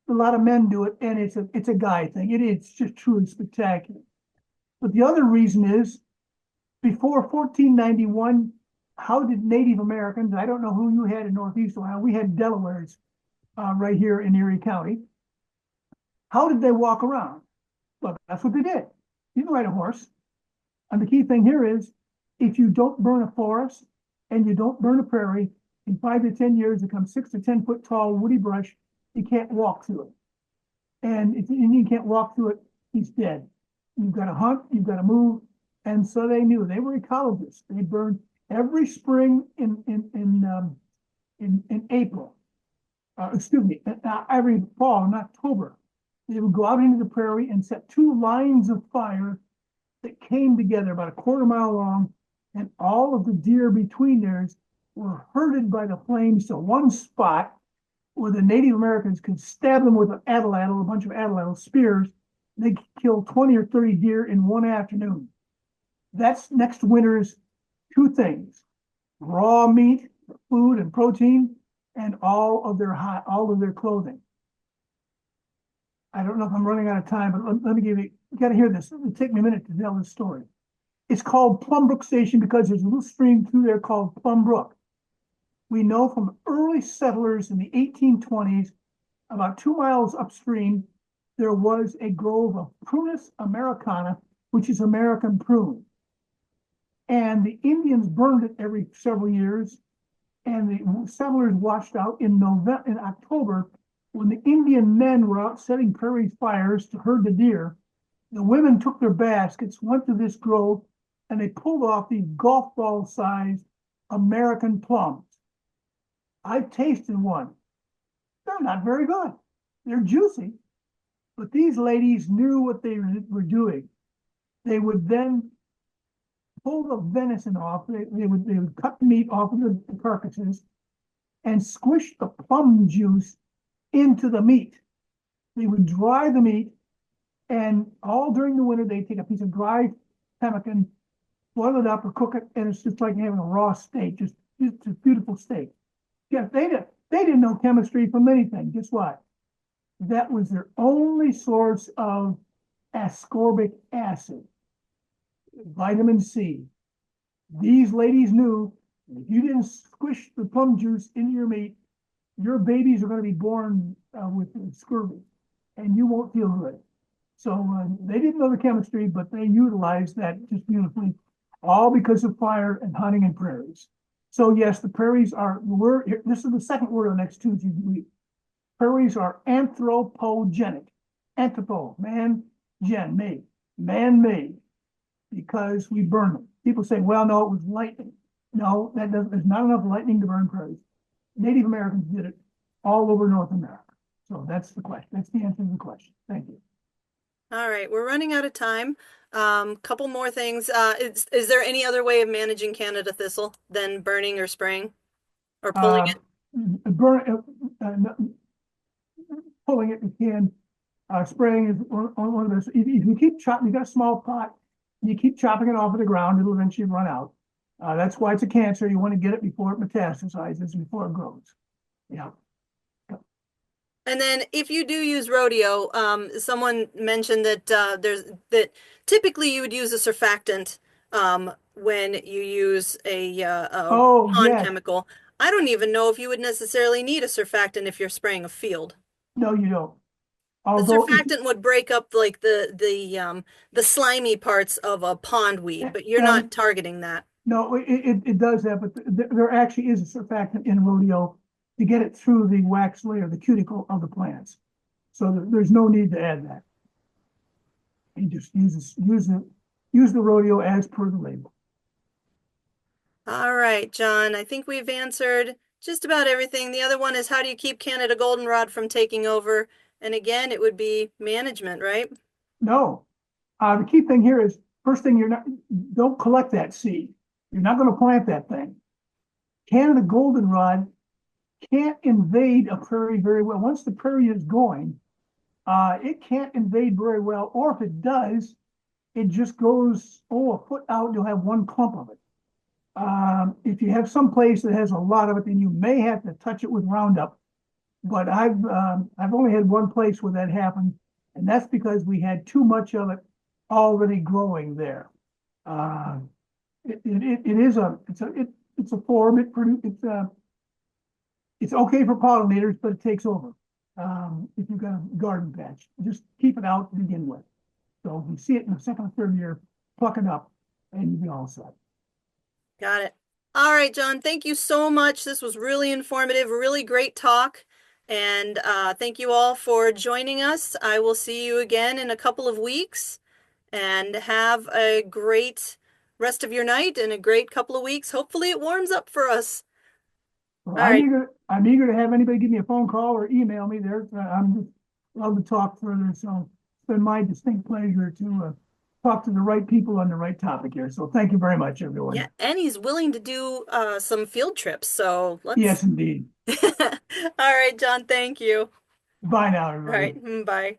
a lot of men do it, and it's a guy thing. It's just truly spectacular. But the other reason is, before 1491, how did Native Americans, I don't know who you had in Northeast Ohio, we had Delawares right here in Erie County. How did they walk around? Well, that's what they did. You can ride a horse. And the key thing here is, if you don't burn a forest and you don't burn a prairie, in 5 to 10 years, it becomes 6 to 10 foot tall woody brush. You can't walk through it. And if the Indian can't walk through it, he's dead. You've got to hunt, you've got to move. And so they knew. They were ecologists. They burned every spring in April. Excuse me, every fall in October. They would go out into the prairie and set 2 lines of fire that came together about a quarter-mile long, and all of the deer between theirs were herded by the flames to one spot where the Native Americans could stab them with an atlatl, a bunch of atlatl spears. They killed 20 or 30 deer in one afternoon. That's next winter's 2 things: raw meat, food and protein, and all of their clothing. I don't know if I'm running out of time, but let me give you got to hear this. It'll take me a minute to tell this story. It's called Plum Brook Station because there's a little stream through there called Plum Brook. We know from early settlers in the 1820s, about 2 miles upstream, there was a grove of Prunus americana, which is American prune. And the Indians burned it every several years, and the settlers watched out in October, when the Indian men were out setting prairie fires to herd the deer. The women took their baskets, went to this grove, and they pulled off these golf ball sized American plums. I've tasted one. They're not very good. They're juicy, but these ladies knew what they were doing. They would then pull the venison off. They would cut the meat off of the carcasses and squish the plum juice into the meat. They would dry the meat, and all during the winter, they take a piece of dry pemmican, boil it up or cook it, and it's just like having a raw steak, just a beautiful steak. Yeah, they didn't know chemistry from anything. Guess what? That was their only source of ascorbic acid, vitamin C. These ladies knew if you didn't squish the plum juice into your meat, your babies are going to be born with scurvy, and you won't feel good. So they didn't know the chemistry, but they utilized that just beautifully, all because of fire and hunting in prairies. So yes, the prairies are the word. This is the second word of the next two weeks. Prairies are anthropogenic. Anthropo, man, gen, made, man-made, because we burn them. People say, well, no, it was lightning. No, that doesn't, there's not enough lightning to burn prairies. Native Americans did it all over North America. So that's the question. That's the answer to the question. Thank you. All right, we're running out of time. Couple more things. Is there any other way of managing Canada thistle than burning or spraying or pulling Uh, it? burn, pulling it, you can. Spraying is one of those. If you keep chopping, you got a small pot, you keep chopping it off of the ground, it'll eventually run out. That's why it's a cancer. You want to get it before it metastasizes, before it grows. Yeah. And then if you do use rodeo, someone mentioned that that typically you would use a surfactant when you use a Oh, pond yes. chemical. I don't even know if you would necessarily need a surfactant if you're spraying a field. No, you don't. The Although if surfactant would break up like the slimy parts of a pond weed, but you're um, not targeting that. no, it does that, but there actually is a surfactant in rodeo to get it through the wax layer, the cuticle of the plants. So there's no need to add that. You just use the rodeo as per the label. All right, John, I think we've answered just about everything. The other one is how do you keep Canada goldenrod from taking over? And again, it would be management, right? No, the key thing here is first thing don't collect that seed. You're not going to plant that thing. Canada goldenrod can't invade a prairie very well. Once the prairie is going, it can't invade very well. Or if it does, it just goes, a foot out, you'll have one clump of it. If you have some place that has a lot of it, then you may have to touch it with Roundup. But I've only had one place where that happened, and that's because we had too much of it already growing there. Uh, it is it's a form. It's okay for pollinators, but it takes over. If you've got a garden patch, just keep it out to begin with. So if you see it in the second or third year, pluck it up, and you'll be all set. Got it. All right, John, thank you so much. This was really informative, really great talk. And thank you all for joining us. I will see you again in a couple of weeks and have a great rest of your night and a great couple of weeks. Hopefully it warms up for us. Well, All right. I'm eager to have anybody give me a phone call or email me there. I'm just love to talk further. So it's been my distinct pleasure to talk to the right people on the right topic here. So thank you very much, Yeah, everyone. and he's willing to do some field trips. So let's. Yes, indeed. All right, John, thank you. Bye now, All everybody. right, bye.